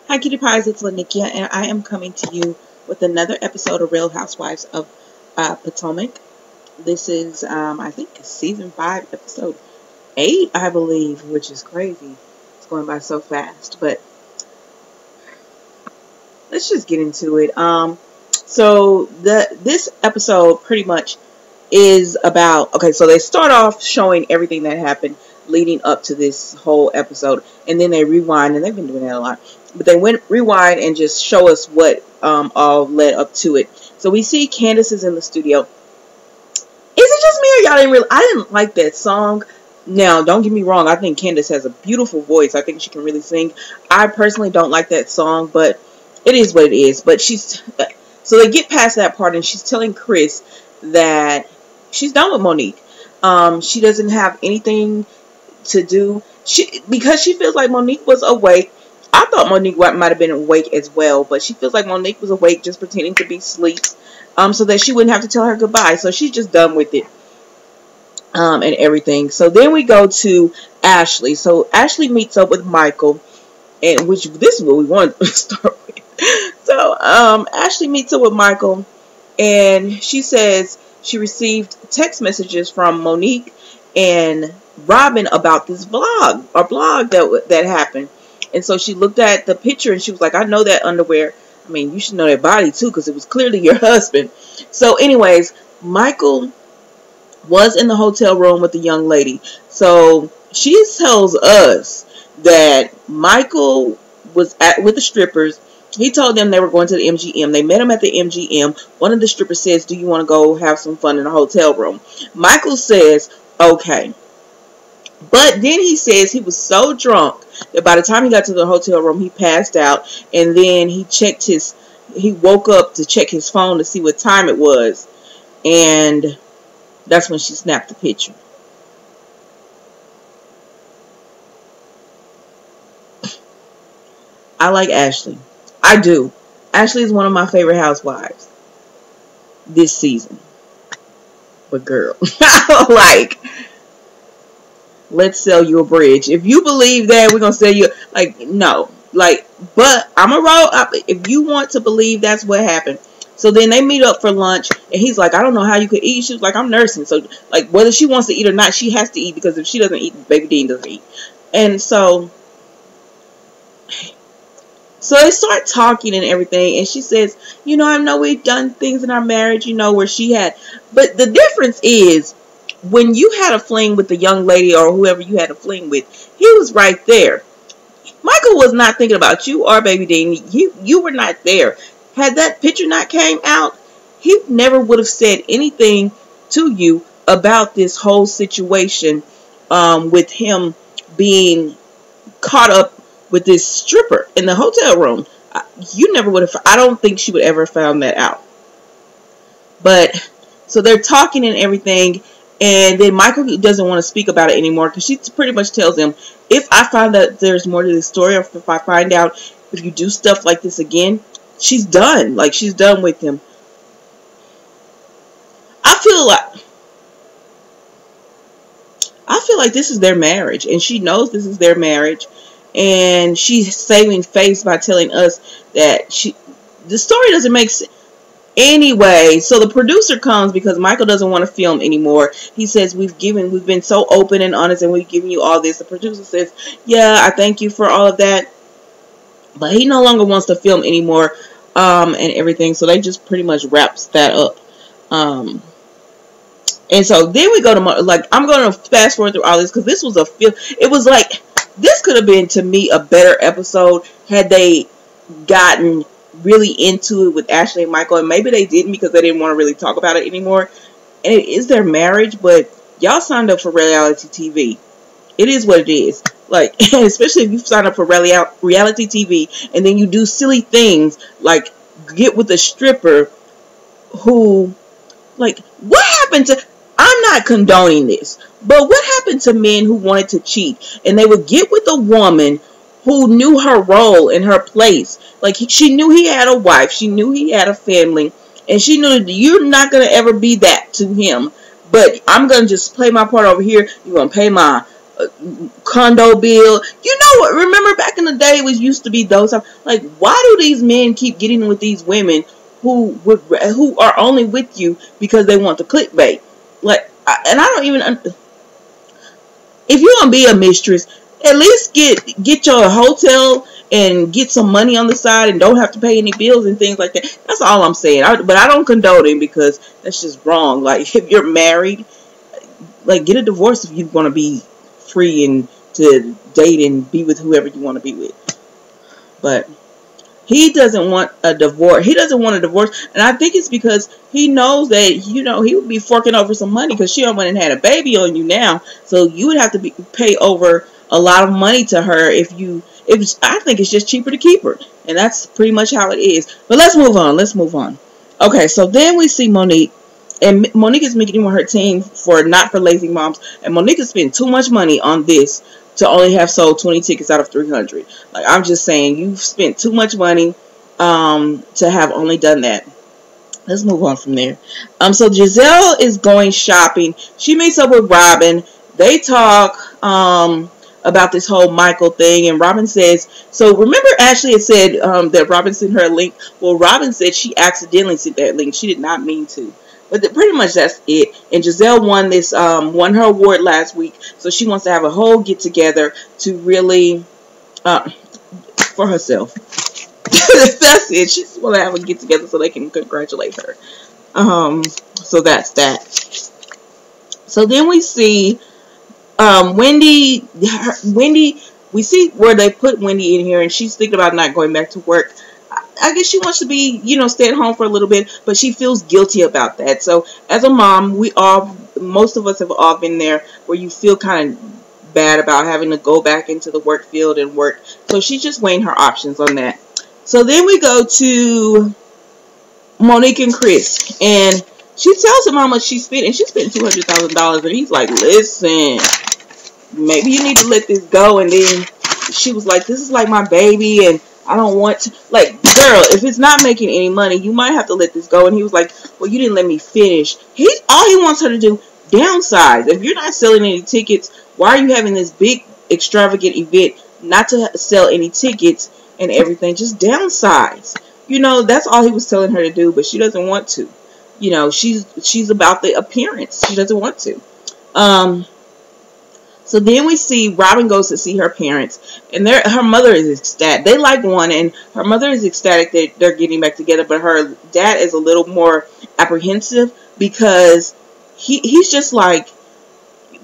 Hi, Cutie Pies, it's Lanickia, and I am coming to you with another episode of Real Housewives of Potomac. This is, I think, Season 5, Episode 8, I believe, which is crazy. It's going by so fast, but let's just get into it. This episode pretty much is about, okay, so they start off showing everything that happened leading up to this whole episode, and then they rewind, and they've been doing that a lot, but they rewind and just show us what all led up to it. So we see Candace is in the studio. Is it just me or y'all I didn't like that song. Now, don't get me wrong, I think Candace has a beautiful voice. I think she can really sing. I personally don't like that song, but it is what it is. But so they get past that part, and she's telling Chris that she's done with Monique. She doesn't have anything to do, because she feels like Monique was awake. I thought Monique might have been awake as well, but she feels like Monique was awake just pretending to be asleep, so that she wouldn't have to tell her goodbye. So she's just done with it, and everything. So then we go to Ashley. So Ashley meets up with Michael, and this is what we want to start with. So Ashley meets up with Michael, and she says she received text messages from Monique and Robin about this blog that happened. And so she looked at the picture and she was like, I know that underwear. I mean, you should know that body too, because it was clearly your husband. So anyways, Michael was in the hotel room with the young lady. So she tells us that Michael was with the strippers. He told them they were going to the MGM. They met him at the MGM. One of the strippers says, do you want to go have some fun in a hotel room? Michael says, okay. But then he says he was so drunk that by the time he got to the hotel room, he passed out. And then he woke up to check his phone to see what time it was. And that's when she snapped the picture. I like Ashley. I do. Ashley is one of my favorite housewives this season. But girl, like, let's sell you a bridge. If you believe that, we're going to sell you, like, no. Like, but I'm a roll up if you want to believe that's what happened. So then they meet up for lunch, and he's like, I don't know how you could eat. She was like, I'm nursing. So, like, whether she wants to eat or not, she has to eat, because if she doesn't eat, Baby Dean doesn't eat. And so they start talking and everything, and she says, you know, I know we've done things in our marriage, you know, where she had, but the difference is, when you had a fling with the young lady or whoever you had a fling with, he was right there. Michael was not thinking about you or Baby Dean. You were not there. Had that picture not came out, he never would have said anything to you about this whole situation, with him being caught up with this stripper in the hotel room. You never would have. I don't think she would ever have found that out. But so they're talking and everything, and then Michael doesn't want to speak about it anymore, because she pretty much tells him, if I find that there's more to this story, or if I find out if you do stuff like this again, she's done. Like, she's done with him. I feel like this is their marriage, and she knows this is their marriage. And she's saving face by telling us that the story doesn't make sense. Anyway, so the producer comes because Michael doesn't want to film anymore. He says, we've been so open and honest, and we've given you all this. The producer says, yeah, I thank you for all of that. But he no longer wants to film anymore, and everything. So they just pretty much wraps that up. And so then we go to, like, I'm going to fast forward through all this, because this was it was like, this could have been, to me, a better episode had they gotten really into it with Ashley and Michael. And maybe they didn't, because they didn't want to really talk about it anymore. And it is their marriage, but y'all signed up for reality TV. It is what it is. Like, especially if you sign up for reality TV, and then you do silly things, like get with a stripper who, like, what happened to... I'm not condoning this, but what happened to men who wanted to cheat, and they would get with a woman who knew her role and her place? Like, she knew he had a wife, she knew he had a family, and she knew that you're not going to ever be that to him, but I'm going to just play my part over here, you're going to pay mine. condo bill. You know what? Remember back in the day, it was used to be those. Like, why do these men keep getting with these women who are only with you because they want the clickbait? Like, and I don't even. If you're gonna be a mistress, at least get your hotel and get some money on the side and don't have to pay any bills and things like that. That's all I'm saying. But I don't condone it because that's just wrong. Like, if you're married, like, get a divorce if you want to be free and to date and be with whoever you want to be with. But he doesn't want a divorce. He doesn't want a divorce, and I think it's because he knows that, you know, he would be forking over some money because she went and had a baby on you now. So you would have to pay over a lot of money to her I think it's just cheaper to keep her, and that's pretty much how it is. But let's move on. Let's move on. Okay, so then we see Monique. And Monique is meeting with her team for Not for Lazy Moms. And Monique has spent too much money on this to only have sold 20 tickets out of 300. Like, I'm just saying, you've spent too much money to have only done that. Let's move on from there. So Giselle is going shopping. She meets up with Robin. They talk about this whole Michael thing. And Robin says, so remember Ashley had said that Robin sent her a link. Well, Robin said she accidentally sent that link. She did not mean to. But pretty much that's it. And Giselle won her award last week. So she wants to have a whole get together to really, for herself. That's it. She just wants to have a get together so they can congratulate her. So that's that. So then we see Wendy. We see where they put Wendy in here, and she's thinking about not going back to work. I guess she wants to be, stay at home for a little bit, but she feels guilty about that. So as a mom, most of us have all been there where you feel kind of bad about having to go back into the work field and work. So she's just weighing her options on that. So then we go to Monique and Chris, and she tells him how much she spent, and she spent $200,000, and he's like, listen, maybe you need to let this go. And then she was like, this is like my baby, and I don't want to, like, girl, if it's not making any money, you might have to let this go. And he was like, well, you didn't let me finish. All he wants her to do, downsize. If you're not selling any tickets, why are you having this big extravagant event not to sell any tickets and everything? Just downsize. That's all he was telling her to do, but she doesn't want to. She's about the appearance. She doesn't want to. So then we see Robin goes to see her parents, and her mother is ecstatic. They like one, and her mother is ecstatic that they're getting back together, but her dad is a little more apprehensive because he's just like,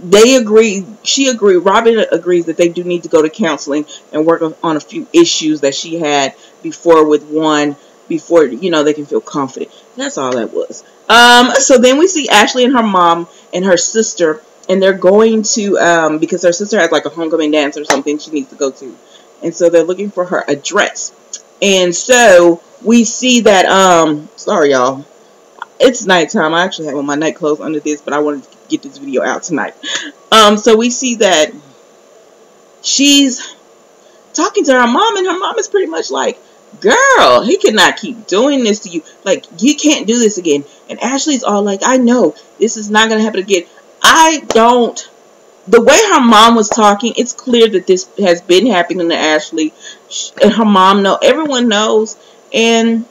they agree, she agreed, Robin agrees that they do need to go to counseling and work on a few issues that she had before they can feel confident. That's all that was. So then we see Ashley and her mom and her sister, and they're going to, because her sister has like a homecoming dance or something she needs to go to. And so they're looking for her address. And so we see that, sorry y'all, it's nighttime. I actually have on my night clothes under this, but I wanted to get this video out tonight. So we see that she's talking to her mom, and her mom is pretty much like, girl, he cannot keep doing this to you. Like, you can't do this again. And Ashley's all like, I know, this is not going to happen again. The way her mom was talking, it's clear that this has been happening to Ashley. And her mom everyone knows. And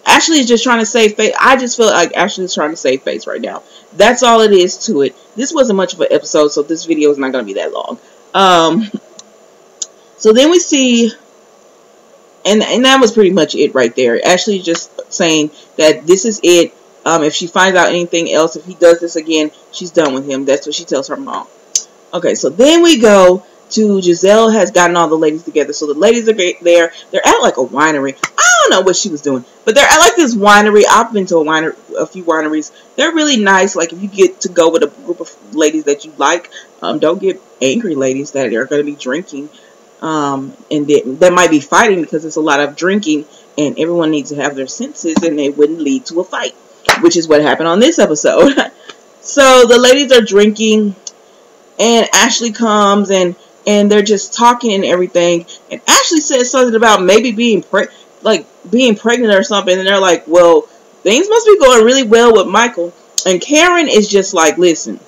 Ashley is just trying to save face. I just feel like Ashley is trying to save face right now. That's all it is to it. This wasn't much of an episode, so this video is not going to be that long. So then we see, and that was pretty much it right there. Ashley just saying that this is it. If she finds out anything else, if he does this again, she's done with him. That's what she tells her mom. Okay, so then we go to Giselle has gotten all the ladies together. So the ladies are there. They're at like a winery. I don't know what she was doing, but they're at like this winery. I've been to a few wineries. They're really nice. Like, if you get to go with a group of ladies that you like, don't get angry ladies that are going to be drinking, and that might be fighting because it's a lot of drinking, and everyone needs to have their senses, and they wouldn't lead to a fight, which is what happened on this episode. So the ladies are drinking, and Ashley comes, and they're just talking and everything. And Ashley says something about maybe being pregnant or something. And they're like, well, things must be going really well with Michael. And Karen is just like, listen,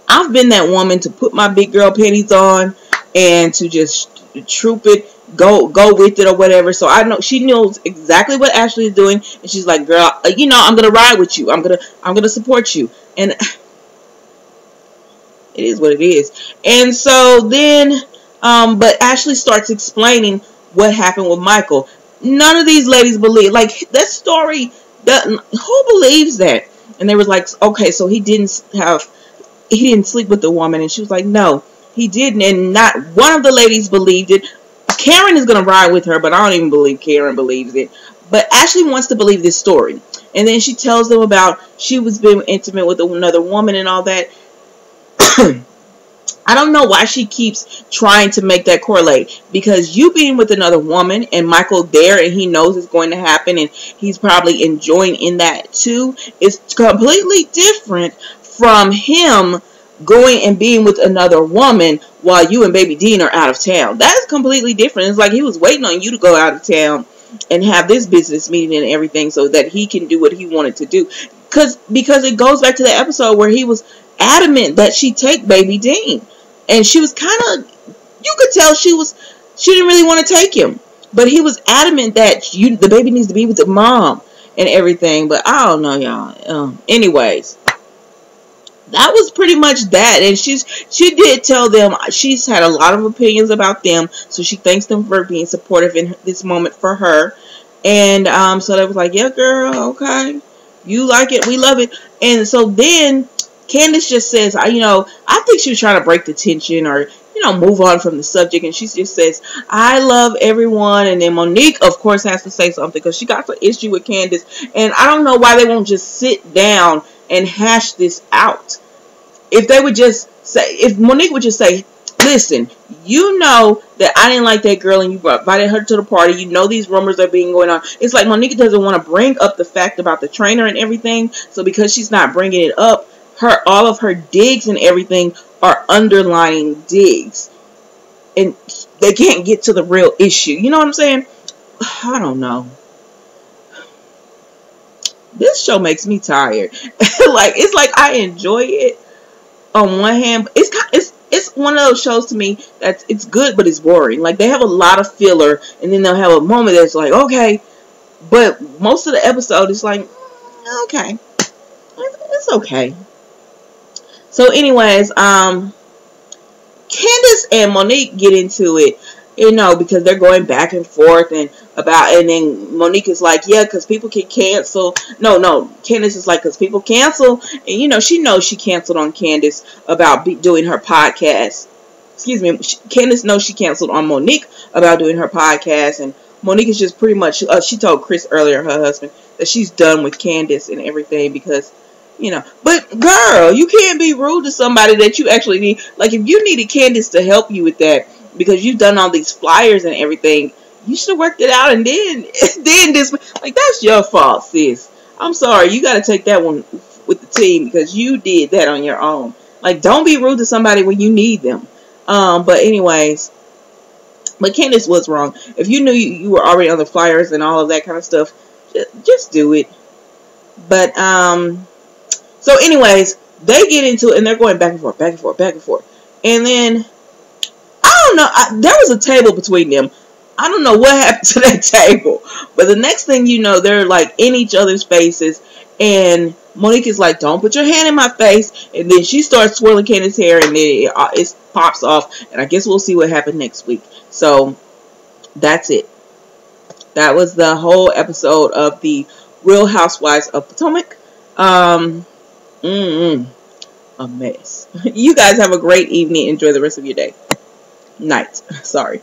I've been that woman to put my big girl panties on and to just troop it, go with it or whatever. So I know she knows exactly what Ashley is doing, and she's like, girl, I'm gonna ride with you. I'm gonna support you, and it is what it is. And so then, but Ashley starts explaining what happened with Michael. None of these ladies believe, like, that story. Who believes that? And they was like, okay, so he didn't sleep with the woman, and she was like, no, he didn't, and not one of the ladies believed it. Karen is gonna ride with her, but I don't even believe Karen believes it. But Ashley wants to believe this story, and then she tells them about she was being intimate with another woman and all that. I don't know why she keeps trying to make that correlate, because you being with another woman and Michael there and he knows it's going to happen and he's probably enjoying in that too is completely different from him going and being with another woman while you and Baby Dean are out of town. That is completely different. It's like he was waiting on you to go out of town and have this business meeting and everything so that he can do what he wanted to do. Because it goes back to the episode where he was adamant that she take Baby Dean. And she was kind of, you could tell she didn't really want to take him. But he was adamant that the baby needs to be with the mom and everything. But I don't know, y'all. Anyways, that was pretty much that. And she did tell them she's had a lot of opinions about them. So she thanks them for being supportive in this moment for her. And so they was like, yeah, girl, okay. You like it, we love it. And so then Candace just says, I think she was trying to break the tension or, move on from the subject. And she just says, I love everyone. And then Monique, of course, has to say something because she got the issue with Candace. And I don't know why they won't just sit down and hash this out. If they would just say, if Monique would just say, listen, you know that I didn't like that girl and you invited her to the party. You know these rumors are being going on. It's like Monique doesn't want to bring up the fact about the trainer and everything. So because she's not bringing it up, all of her digs and everything are underlying digs. And they can't get to the real issue. You know what I'm saying? I don't know. This show makes me tired. It's like I enjoy it on one hand. It's one of those shows to me that it's good, but it's boring. Like, they have a lot of filler, and then they'll have a moment that's like, okay. But most of the episode is like, okay. It's okay. So anyways, Candace and Monique get into it, because they're going back and forth and then Monique is like, yeah, because people can cancel. No, Candace is like, because people cancel. And, she knows she canceled on Candace about doing her podcast. Excuse me. Candace knows she canceled on Monique about doing her podcast. And Monique is just pretty much, she told Chris earlier, her husband, that she's done with Candace and everything because, but girl, you can't be rude to somebody that you actually need. Like, if you needed Candace to help you with that because you've done all these flyers and everything, you should have worked it out and then this, like, that's your fault, sis. I'm sorry, you got to take that one with the team because you did that on your own. Like, don't be rude to somebody when you need them. But anyways, but Candace was wrong. If you knew you were already on the flyers and all of that kind of stuff, just do it. But so anyways, they get into it and they're going back and forth, back and forth, back and forth. And then, I don't know, there was a table between them. I don't know what happened to that table. But the next thing you know, they're like in each other's faces. And Monique is like, don't put your hand in my face. And then she starts swirling Candace's hair and then it pops off. And I guess we'll see what happened next week. So, that's it. That was the whole episode of the Real Housewives of Potomac. A mess. You guys have a great evening. Enjoy the rest of your day. Night. Sorry.